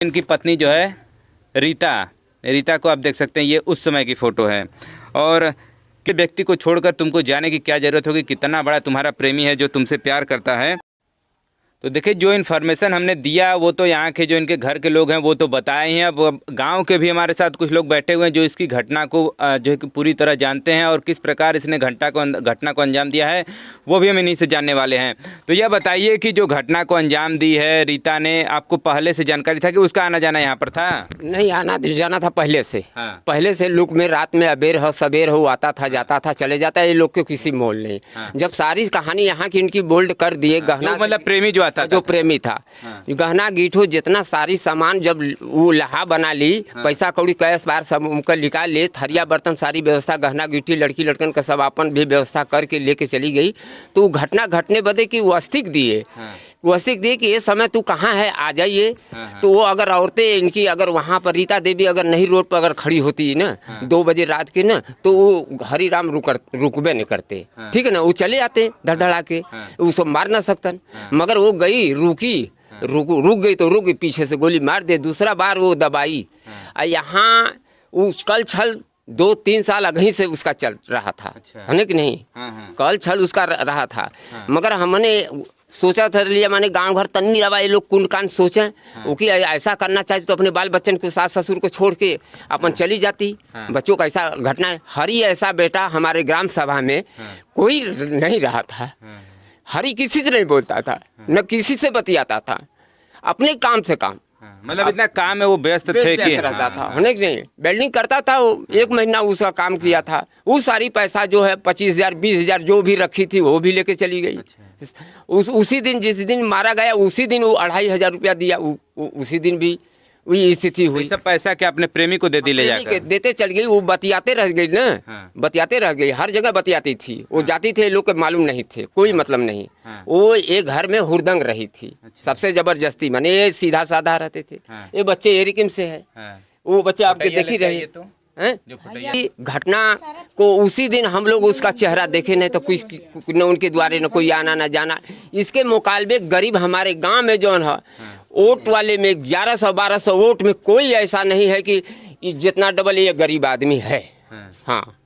इनकी पत्नी जो है रीता को आप देख सकते हैं, ये उस समय की फ़ोटो है। और कि व्यक्ति को छोड़कर तुमको जाने की क्या ज़रूरत होगी, कितना बड़ा तुम्हारा प्रेमी है जो तुमसे प्यार करता है। तो देखिए जो इन्फॉर्मेशन हमने दिया वो तो यहाँ के जो इनके घर के लोग हैं वो तो बताए हैं। अब गांव के भी हमारे साथ कुछ लोग बैठे हुए हैं जो इसकी घटना को जो है कि पूरी तरह जानते हैं और किस प्रकार इसने घटना को अंजाम दिया है वो भी हम इन्हीं से जानने वाले हैं। तो यह बताइए कि जो घटना को अंजाम दी है रीता ने, आपको पहले से जानकारी था कि उसका आना जाना यहाँ पर था? नहीं, आना जाना था पहले से। हाँ। पहले से लुक में रात में अबेर हो सबेर हो आता था जाता था चले जाता है, ये लोग को किसी मोल नहीं। हाँ। जब सारी कहानी यहाँ की इनकी बोल्ड कर दिए, गहना मतलब प्रेमी जो आता जो प्रेमी था, गहना गीठो जितना सारी सामान जब वो लहा बना ली, पैसा कौड़ी कैश बार सब उनका निकाल ले, थरिया बर्तन सारी व्यवस्था गहना गीठी लड़की लड़कन का सब अपन भी व्यवस्था करके लेके चली गई। तो घटना घटने बदे कि वस्तिक दिए वस्तिक दिए कि ये समय तू कहाँ है आ जाइए। तो वो अगर औरतें इनकी अगर वहाँ पर रीता देवी अगर नहीं रोड पर अगर खड़ी होती ना 2 बजे रात के ना, तो वो हरी राम रुकबे नहीं करते, ठीक है ना, वो चले आते धड़धड़ा के, उसको मार ना सकतन। मगर वो गई रुक गई तो रुक गई, पीछे से गोली मार दे, दूसरा बार वो दबाई। यहाँ उस कल छल 2-3 साल अगही से उसका चल रहा था। अच्छा। है कि नहीं? कल छल उसका रहा था। मगर हमने सोचा था लिया माने गांव घर तन्नी रवा ये लोग कुंड कान सोचे वो कि ऐसा करना चाहिए तो अपने बाल बच्चन को सास ससुर को छोड़ के अपन चली जाती। बच्चों का ऐसा घटना हरी ऐसा बेटा हमारे ग्राम सभा में कोई नहीं रहा था। हरी किसी से नहीं बोलता था, न किसी से बतियाता था, अपने काम से काम। मतलब इतना काम में वो व्यस्त थे कि रहता था। होने के नहीं वेल्डिंग करता था वो, 1 महीना उसका काम किया था। वो सारी पैसा जो है 25,000 20,000 जो भी रखी थी वो भी लेके चली गई। उसी दिन जिस दिन मारा गया उसी दिन वो 2,500 रुपया दिया। उसी दिन भी वही स्थिति हुई। सब पैसा क्या अपने प्रेमी को दे दी ले जाकर? देते चल गई, वो बतियाते रह गई ना। बतियाते रह गई, हर जगह बतियाती थी वो। जाती थे लोग के मालूम नहीं थे, कोई मतलब नहीं। वो एक घर में हुरदंग रही थी। सबसे जबरदस्ती माने ये सीधा साधा रहते थे। ये बच्चे एरिकिम से है, वो बच्चे आपके देख ही रहे घटना को। उसी दिन हम लोग उसका चेहरा देखे नहीं तो कुछ न उनके द्वारे न कोई आना न जाना। इसके मुकाबले गरीब हमारे गांव में जो है वोट वाले में 1100-1200 वोट में कोई ऐसा नहीं है कि जितना डबल ये गरीब आदमी है। हाँ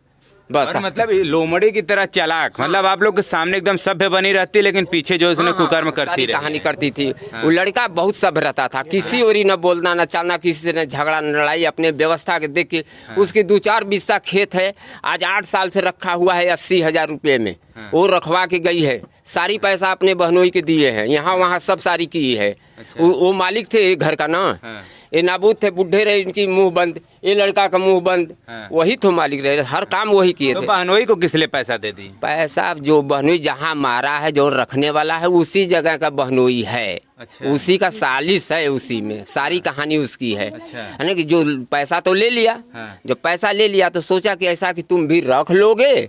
बस। मतलब लोमड़ी की तरह चालाक, मतलब आप लोग के सामने एकदम सभ्य बनी रहती लेकिन पीछे जो उसने कुकर्म करती रही कहानी करती थी। वो लड़का बहुत सभ्य रहता था, किसी और न बोलना न चलना, किसी से न झगड़ा न लड़ाई, अपने व्यवस्था के देख के। उसके 2-4 बिस्सा खेत है, आज 8 साल से रखा हुआ है 80,000 रुपये में। वो रखवा के गई है, सारी पैसा अपने बहनोई के दिए हैं, यहाँ वहाँ सब सारी की है। वो मालिक थे घर का ना, ये नाबूद थे, बुढ़े रहे, इनकी मुंह बंद, ये लड़का का मुंह बंद। वही तो मालिक रहे, हर काम वही किए तो थे। बहनोई को किस लिए पैसा दे दी? पैसा जो बहनोई जहाँ मारा है, जो रखने वाला है उसी जगह का बहनोई है। अच्छा। उसी का सालिस है, उसी में सारी कहानी उसकी है। अच्छा। है ना कि जो पैसा तो ले लिया। जो पैसा ले लिया तो सोचा कि ऐसा कि तुम भी रख लोगे,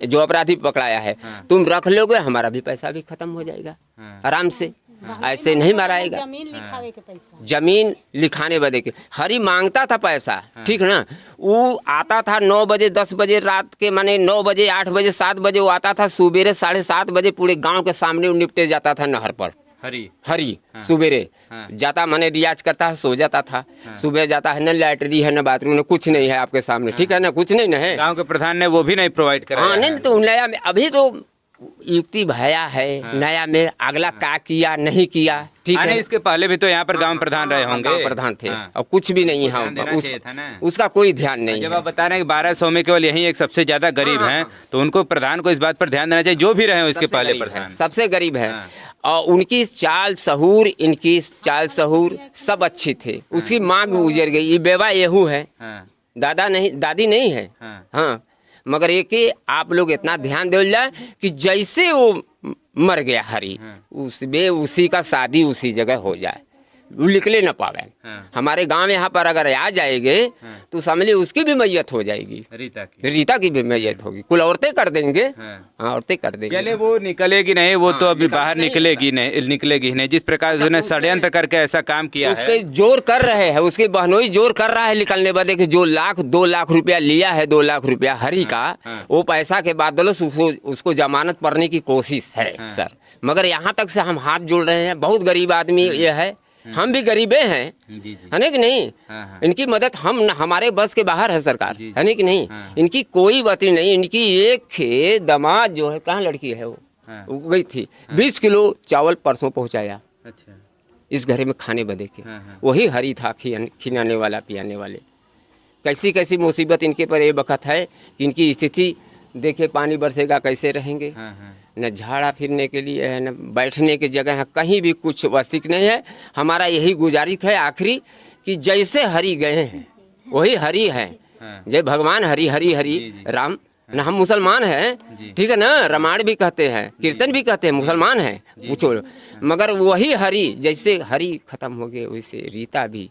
जो अपराधी पकड़ाया है तुम रख लोगे, हमारा भी पैसा भी खत्म हो जाएगा आराम से। ऐसे नहीं मराएगा। जमीन लिखाने बदे के हरी मांगता था पैसा, ठीक ना। वो आता था 9 बजे 10 बजे रात के, माने 9 बजे 8 बजे 7 बजे वो आता था। सुबेरे 7:30 बजे पूरे गांव के सामने वो निपटे जाता था नहर पर। हरी सुबेरे जाता, माने रियाज करता है, सो जाता था। सुबह जाता है, न लैटरी है न बाथरूम है, कुछ नहीं है आपके सामने, ठीक है ना, कुछ नहीं है। गांव के प्रधान ने वो भी नहीं प्रोवाइड कराया। हाँ नहीं तो नया में अभी तो युक्ति भया है। नया में अगला का किया नहीं किया, ठीक है। इसके पहले भी तो यहाँ पर गांव प्रधान रहे होंगे। गांव प्रधान थे और कुछ भी नहीं है, उसका कोई ध्यान नहीं। जब आप बता रहे हैं कि 1200 में केवल यही एक सबसे ज्यादा गरीब हैं, तो उनको प्रधान को इस बात पर ध्यान देना चाहिए, जो भी रहे इसके पहले प्रधान सबसे गरीब है। और उनकी चाल सहूर, इनकी चाल सहूर सब अच्छी थे। उसकी माँ गुजर गई, ये बेवा येहू है, दादा नहीं दादी नहीं है। हाँ मगर एक आप लोग इतना ध्यान दे जाए कि जैसे वो मर गया हरी, उसी का शादी उसी जगह हो जाए, वो निकले न पावे। हमारे गांव यहाँ पर अगर आ जाएंगे तो समझ ली उसकी भी मैयत हो जाएगी, रीता की भी मैयत होगी। कुल औरतें कर देंगे। हाँ औरतें कर देंगे। चले वो निकलेगी नहीं, वो तो अभी बाहर निकलेगी नहीं। जिस प्रकार से उसने षड्यंत्र करके ऐसा काम किया है, उसके जोर कर रहे हैं, उसके बहनोई जोर कर रहा है निकलने बदे कि जो 2 लाख रुपया लिया है, 2 लाख रुपया हरी का, वो पैसा के बाद उसको जमानत पड़ने की कोशिश है सर। मगर यहाँ तक से हम हाथ जोड़ रहे हैं, बहुत गरीब आदमी ये है, हम भी गरीबे हैं, जी जी। है ना कि नहीं। हाँ हाँ। इनकी मदद हम हमारे बस के बाहर है सरकार, जी, जी। है ना कि नहीं। हाँ। इनकी कोई बात नहीं, इनकी एक दामाद जो है, कहाँ लड़की है हाँ। वो गई थी, 20 किलो चावल परसों पहुंचाया अच्छा। इस घर में खाने बदे के। हाँ हाँ। वही हरी था खिलाने वाला पियाने वाले। कैसी कैसी मुसीबत इनके पर ये वक्त है कि इनकी स्थिति देखे, पानी बरसेगा कैसे रहेंगे। हाँ हाँ। न झाड़ा फिरने के लिए है, न बैठने की जगह है, कहीं भी कुछ वसीक नहीं है। हमारा यही गुजारिश है आखिरी कि जैसे हरि गए हैं वही हरि हैं। हाँ। जय भगवान हरि हरि हरि जी, जी। राम। न हम मुसलमान हैं, जी। ठीक है ना, रामायण भी कहते हैं, कीर्तन भी कहते हैं, मुसलमान हैं पूछो। मगर वही हरि, जैसे हरि खत्म हो गए वैसे रीता भी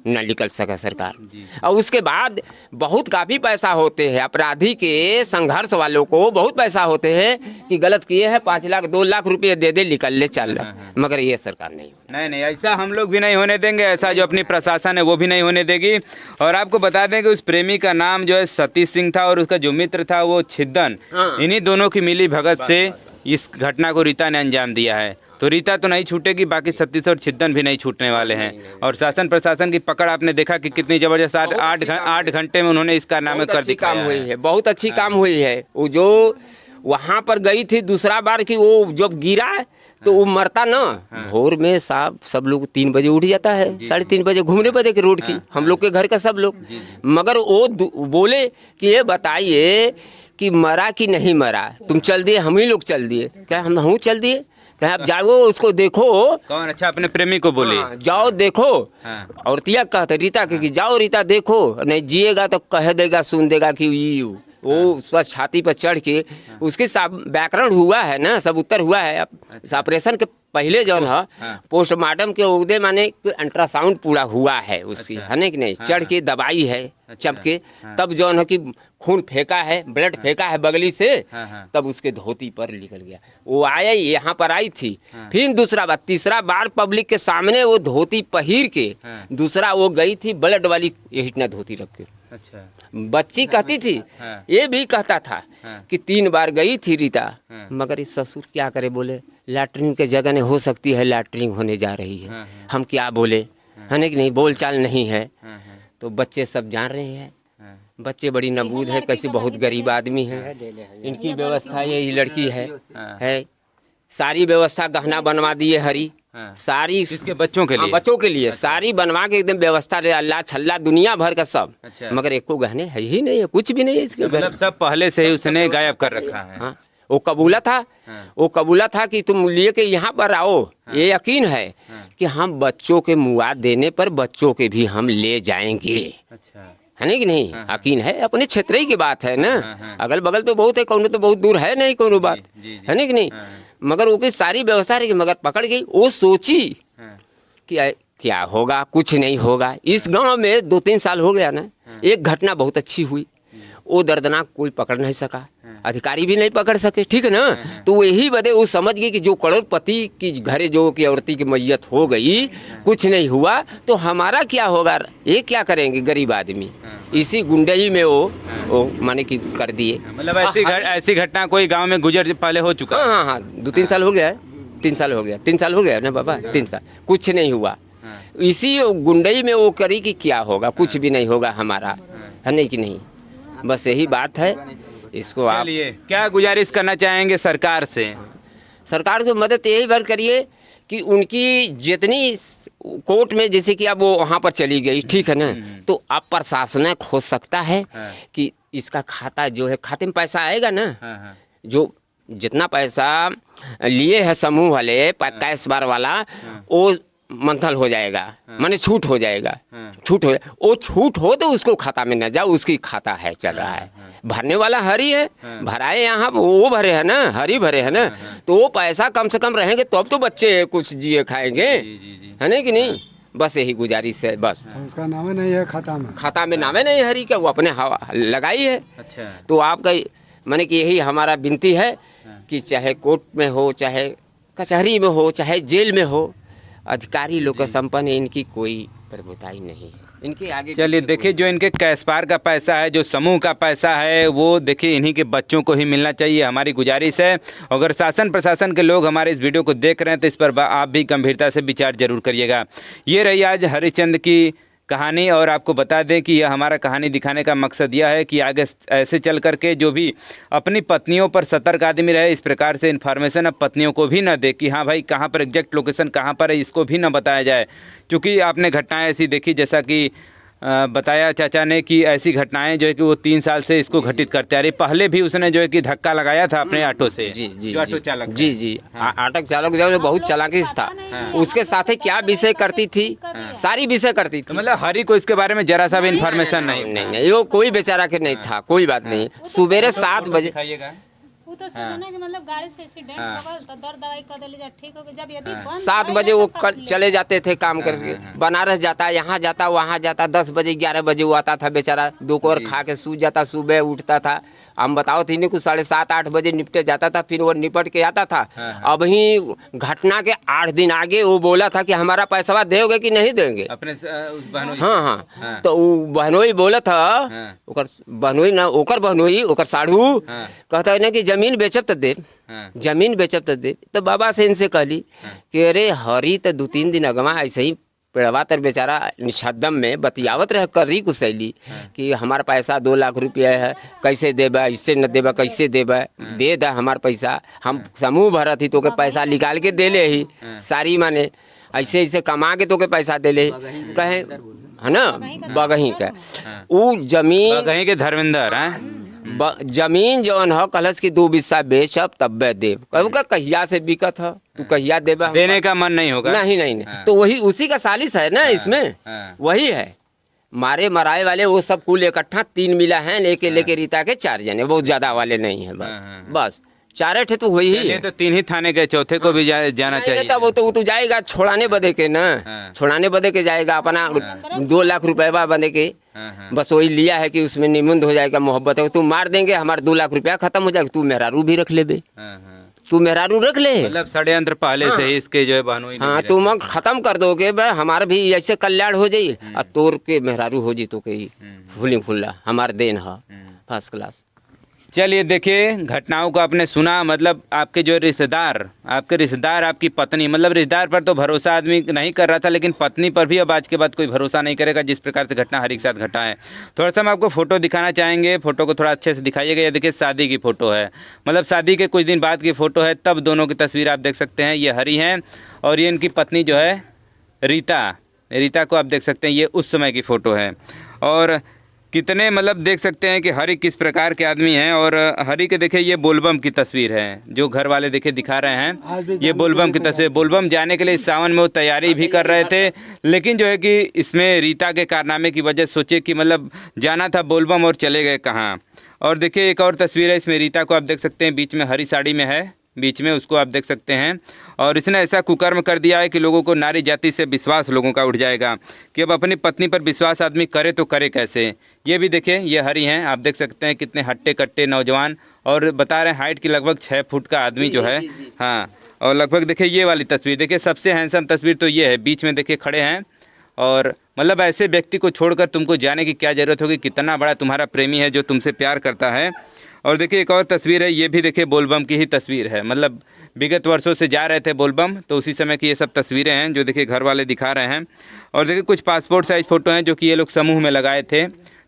न निकल सका सरकार। जी। और उसके बाद बहुत काफ़ी पैसा होते हैं अपराधी के, संघर्ष वालों को बहुत पैसा होते हैं कि गलत किए हैं 5 लाख 2 लाख रुपए दे दे निकल ले चल। मगर ये सरकार नहीं। नहीं, ऐसा हम लोग भी नहीं होने देंगे, ऐसा जो अपनी प्रशासन है वो भी नहीं होने देगी। और आपको बता दें कि उस प्रेमी का नाम जो है सतीश सिंह था और उसका जो मित्र था वो छिद्दन। इन्हीं दोनों की मिली भगत से इस घटना को रीता ने अंजाम दिया है। तो रीता तो नहीं छूटेगी, बाकी सतीश और छिद्दन भी नहीं छूटने वाले हैं। और शासन प्रशासन की पकड़ आपने देखा कि कितनी जबरदस्त, 8 घंटे में उन्होंने इसका नाम कर दिखाया काम हुई है, बहुत अच्छी काम हुई है। वो जो वहाँ पर गई थी दूसरा बार की, वो जब गिरा तो वो मरता ना। भोर में साहब सब लोग 3 बजे उठ जाता है, 3:30 बजे घूमने बदे के रोड की, हम लोग के घर का सब लोग। मगर वो बोले कि ये बताइए कि मरा कि नहीं मरा, तुम चल दिए, हम ही लोग चल दिए। क्या हम चल दिए? क्या आप जाओ उसको देखो। कौन? अच्छा, अपने प्रेमी को बोले जाओ देखो। हाँ। और तिया कहते रीता के कि जाओ रीता देखो, नहीं जिएगा तो कह देगा, सुन देगा कि यू। वो उस पर छाती पर चढ़ के उसके सब व्याकरण हुआ है ना, सब उत्तर हुआ है। ऑपरेशन के पहले जो है पोस्टमार्टम के उदय माने अल्ट्रासाउंड पूरा हुआ है उसकी, है ना कि नहीं। चढ़ के दवाई है चपके, तब जो है कि खून फेंका है, ब्लड फेंका है बगली से, तब उसके धोती पर निकल गया। वो आया यहाँ पर आई थी, फिर दूसरा बार तीसरा बार पब्लिक के सामने वो धोती पहिर के दूसरा वो गई थी ब्लड वाली यही ना धोती रख के। अच्छा। बच्ची कहती थी, ये भी कहता था कि 3 बार गई थी रीता। मगर इस ससुर क्या करे, बोले लैट्रिन के जगह नहीं हो सकती है, लैट्रिन होने जा रही है। हम क्या बोले, है ना कि नहीं, बोल चाल नहीं है। तो बच्चे सब जान रहे हैं, बच्चे बड़ी नबूद है, कैसे बहुत गरीब आदमी है। इनकी व्यवस्था यही लड़की है सारी व्यवस्था गहना बनवा दिए हरी, सारी इसके बच्चों के लिए, बच्चों के लिए सारी बनवा के एकदम व्यवस्था रहे, अल्लाह छल्ला दुनिया भर का सब। अच्छा। मगर एको गहने है ही नहीं है, कुछ भी नहीं है इसके। मतलब सब पहले से ही उसने गायब कर रखा है। हाँ, वो कबूला था, वो कबूला था कि तुम लिए के यहाँ पर आओ। ये यकीन है कि हम बच्चों के मुआ देने पर बच्चों के भी हम ले जाएंगे, अच्छा, है नहीं कि नहीं। यकीन है, अपने क्षेत्र ही की बात है ना, अगल बगल तो बहुत है, कौन तो बहुत दूर है नहीं कोई बात, है नहीं कि नहीं। मगर वो की सारी व्यवस्था रही, मगर पकड़ गई। वो सोची कि क्या होगा, कुछ नहीं होगा। इस गांव में 2-3 साल हो गया ना, एक घटना बहुत अच्छी हुई, वो दर्दनाक कोई पकड़ नहीं सका, अधिकारी भी नहीं पकड़ सके, ठीक है ना। तो वही बदे वो समझ गए कि जो करोड़पति की घरे जो की औरती की मैयत हो गई, कुछ नहीं हुआ तो हमारा क्या होगा, ये क्या करेंगे गरीब आदमी। इसी गुंडई में वो माने कि कर दिए। मतलब ऐसी घटना कोई गांव में गुजर पहले हो चुका? हाँ, 2-3 साल हो गया है, 3 साल हो गया, 3 साल हो गया ना बाबा, 3 साल कुछ नहीं हुआ। इसी गुंडई में वो करी कि क्या होगा, कुछ भी नहीं होगा हमारा, है नहीं कि नहीं। बस यही बात है। इसको आप क्या गुजारिश करना चाहेंगे सरकार से? सरकार को मदद यही भर करिए कि उनकी जितनी कोर्ट में, जैसे कि अब वो वहाँ पर चली गई, ठीक है ना, तो अब प्रशासन हो सकता है कि इसका खाता जो है, खाते में पैसा आएगा ना, जो जितना पैसा लिए है समूह वाले कैश बार वाला, वो मंथल हो जाएगा, माने छूट हो जाएगा, छूट हो जाए। वो छूट हो तो उसको खाता में न जाओ, उसकी खाता है चल रहा है, भरने वाला हरी है, भराए यहाँ वो भरे है ना, हरी भरे है ना, तो वो पैसा कम से कम रहेंगे तब तो बच्चे कुछ जिए खाएंगे, है ना कि नहीं। बस यही गुजारिश है बस। उसका नाम नहीं है खाता में, खाता में नामे नहीं हरी का, वो अपने हवा लगाई है। अच्छा। तो आपका माने कि यही हमारा विनती है कि चाहे कोर्ट में हो, चाहे कचहरी में हो, चाहे जेल में हो, अधिकारी लोग का संपन्न इनकी कोई प्रभुताई नहीं है इनके आगे। चलिए देखिए, जो इनके कैशपार का पैसा है, जो समूह का पैसा है, वो देखिए इन्हीं के बच्चों को ही मिलना चाहिए, हमारी गुजारिश है। अगर शासन प्रशासन के लोग हमारे इस वीडियो को देख रहे हैं तो इस पर आप भी गंभीरता से विचार जरूर करिएगा। ये रही आज हरिश्चंद्र की कहानी, और आपको बता दें कि यह हमारा कहानी दिखाने का मकसद यह है कि आगे ऐसे चल करके जो भी अपनी पत्नियों पर सतर्क आदमी रहे, इस प्रकार से इन्फॉर्मेशन अब पत्नियों को भी न दे कि हाँ भाई कहाँ पर एग्जैक्ट लोकेशन कहाँ पर है, इसको भी न बताया जाए। क्योंकि आपने घटनाएं ऐसी देखी, जैसा कि बताया चाचा ने कि ऐसी घटनाएं जो है कि वो 3 साल से इसको घटित करते आ रही। पहले भी उसने जो है कि धक्का लगाया था अपने ऑटो से, जी जो ऑटो चालक, जी ऑटो चालक जो बहुत चालाकी से था, उसके साथ क्या विषय करती थी, सारी विषय करती थी। मतलब हरी को इसके बारे में जरा सा भी इन्फॉर्मेशन नहीं, वो कोई बेचारा के नहीं था, कोई बात नहीं। सुबेरे 7 बजे वो तो सोचा ना कि मतलब गाड़ी से एक्सीडेंट हो गया तो दर्द दवाई कर देली जा ठीक हो गया। जब यदि 7 बजे वो चले जाते थे काम करके, बनारस जाता, यहाँ जाता, वहाँ जाता, 10 बजे 11 बजे वो आता था बेचारा, दोपहर खा के सो जाता, सुबह उठता था। हम बताओ थी नहीं कुछ 7:30-8 बजे निपटे जाता था, फिर वो निपट के आता था। अब ही घटना के 8 दिन आगे वो बोला था कि हमारा पैसा दोगे कि नहीं देंगे अपने उस बहनोई। हाँ। तो वो बहनोई बोला था, ओकर बहनोई ना, ओकर बहनोई, ओकर साढ़ू कहता है ना कि जमीन बेचब तो दे, जमीन बेचब तो दे। तो बाबा से इनसे कहली कि अरे हरी तो 2-3 दिन अगवा ऐसे ही पेड़वा तर बेचारा निछद्दम में बतियावत रह करी कुशैली कि हमारा पैसा 2 लाख रुपया है, कैसे देबा, इससे न देबा, कैसे देबा, दे दा हमार पैसा, हम समूह भरत ही तो के पैसा निकाल के दे ले ही सारी, माने ऐसे ऐसे कमा के तो के पैसा दे ले कहे, है ना, बगही का वो जमीन, बगही के धर्मेंद्र हैं। जमीन जौन है कलश की 2 बिस्सा बेचब तब्बे देव, कहू का कहिया से बिकत है, तू कहिया देबा, देने का मन नहीं होगा। नहीं। तो वही उसी का सालिश है ना इसमें, वही है। मारे मराए वाले वो सब कुल इकट्ठा 3 मिला है, लेके रीता के 4 जने, बहुत ज्यादा वाले नहीं है, बस 4 ठे तो वही है। तो 3 ही थाने के, चौथे को भी जाना चाहिए। तब वो तो जाएगा छोड़ाने बदे के ना, छोड़ाने बदे के जाएगा, अपना 2 लाख रुपया बदे के, बस वही लिया है कि उसमें निमुंद हो जाएगा, मोहब्बत है, तू मार देंगे हमारे 2 लाख रुपया खत्म हो जाएगा, तू मेहरारू भी रख ले बे, तू मेहरारू रख ले, मतलब षड्यंत्र पहले से ही इसके जो है बहनोई। हाँ, तुम खत्म कर दोगे भाई, हमारा भी ऐसे कल्याण हो जाये और तोर के मेहरारू हो जी तो कही फूली फुल्ला, हमार देन है फर्स्ट क्लास। चलिए देखिए, घटनाओं को आपने सुना, मतलब आपके जो रिश्तेदार, आपकी पत्नी, मतलब रिश्तेदार पर तो भरोसा आदमी नहीं कर रहा था, लेकिन पत्नी पर भी अब आज के बाद कोई भरोसा नहीं करेगा, जिस प्रकार से घटना हरी के साथ घटा है। थोड़ा सा हम आपको फोटो दिखाना चाहेंगे, फोटो को थोड़ा अच्छे से दिखाइएगा। ये देखिए शादी की फ़ोटो है, मतलब शादी के कुछ दिन बाद की फ़ोटो है, तब दोनों की तस्वीर आप देख सकते हैं। ये हरी हैं और ये इनकी पत्नी जो है रीता को आप देख सकते हैं, ये उस समय की फ़ोटो है। और कितने मतलब देख सकते हैं कि हरी किस प्रकार के आदमी हैं। और हरी के देखिए ये बोलबम की तस्वीर है, जो घर वाले देखे दिखा रहे हैं, ये बोलबम की तस्वीर। बोलबम जाने के लिए इस सावन में वो तैयारी भी कर रहे थे, लेकिन जो है कि इसमें रीता के कारनामे की वजह सोचे कि मतलब जाना था बोलबम और चले गए कहाँ। और देखिए एक और तस्वीर है, इसमें रीता को आप देख सकते हैं, बीच में हरी साड़ी में है, बीच में उसको आप देख सकते हैं। और इसने ऐसा कुकर्म कर दिया है कि लोगों को नारी जाति से विश्वास लोगों का उठ जाएगा कि अब अपनी पत्नी पर विश्वास आदमी करे तो करे कैसे। ये भी देखिए, ये हरी हैं, आप देख सकते हैं कितने हट्टे कट्टे नौजवान, और बता रहे हैं हाइट की लगभग 6 फुट का आदमी जो है। हाँ, और लगभग देखिए ये वाली तस्वीर देखिए, सबसे हैंडसम तस्वीर तो ये है, बीच में देखिए खड़े हैं। और मतलब ऐसे व्यक्ति को छोड़कर तुमको जाने की क्या ज़रूरत होगी, कितना बड़ा तुम्हारा प्रेमी है जो तुमसे प्यार करता है। और देखिए एक और तस्वीर है, ये भी देखिए बोलबम की ही तस्वीर है, मतलब विगत वर्षों से जा रहे थे बोलबम, तो उसी समय की ये सब तस्वीरें हैं जो देखिए घर वाले दिखा रहे हैं। और देखिए कुछ पासपोर्ट साइज फ़ोटो हैं जो कि ये लोग समूह में लगाए थे,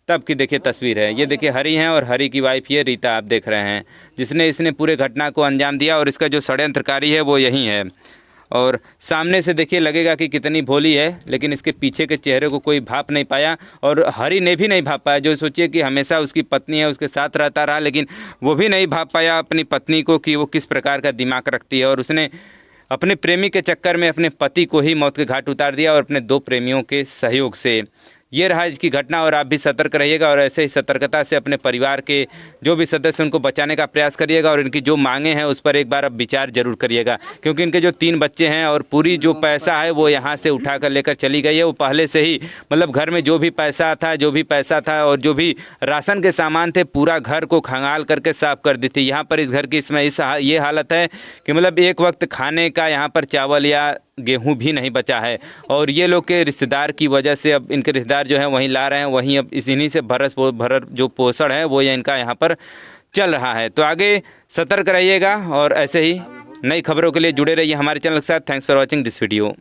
तब की देखिए तस्वीर है। ये देखिए हरी हैं और हरी की वाइफ ये रीता आप देख रहे हैं, जिसने इसने पूरे घटना को अंजाम दिया, और इसका जो षड्यंत्रकारी है वो यही है। और सामने से देखिए लगेगा कि कितनी भोली है, लेकिन इसके पीछे के चेहरे को कोई भाप नहीं पाया, और हरी ने भी नहीं भाप पाया। जो सोचिए कि हमेशा उसकी पत्नी है, उसके साथ रहता रहा, लेकिन वो भी नहीं भाप पाया अपनी पत्नी को कि वो किस प्रकार का दिमाग रखती है। और उसने अपने प्रेमी के चक्कर में अपने पति को ही मौत के घाट उतार दिया, और अपने 2 प्रेमियों के सहयोग से। ये रहा इसकी घटना, और आप भी सतर्क रहिएगा, और ऐसे ही सतर्कता से अपने परिवार के जो भी सदस्य उनको बचाने का प्रयास करिएगा, और इनकी जो मांगे हैं उस पर एक बार अब विचार जरूर करिएगा, क्योंकि इनके जो 3 बच्चे हैं और पूरी जो पैसा है वो यहाँ से उठा कर लेकर चली गई है। वो पहले से ही मतलब घर में जो भी पैसा था और जो भी राशन के सामान थे, पूरा घर को खंगाल करके साफ कर दी थी। यहाँ पर इस घर की इसमें ये हालत है कि मतलब एक वक्त खाने का यहाँ पर चावल या गेहूं भी नहीं बचा है। और ये लोग के रिश्तेदार की वजह से अब इनके रिश्तेदार जो हैं वहीं ला रहे हैं, वहीं अब इन्हीं से भर जो पोषण है वो ये इनका यहाँ पर चल रहा है। तो आगे सतर्क रहिएगा और ऐसे ही नई खबरों के लिए जुड़े रहिए हमारे चैनल के साथ। Thanks for watching this video.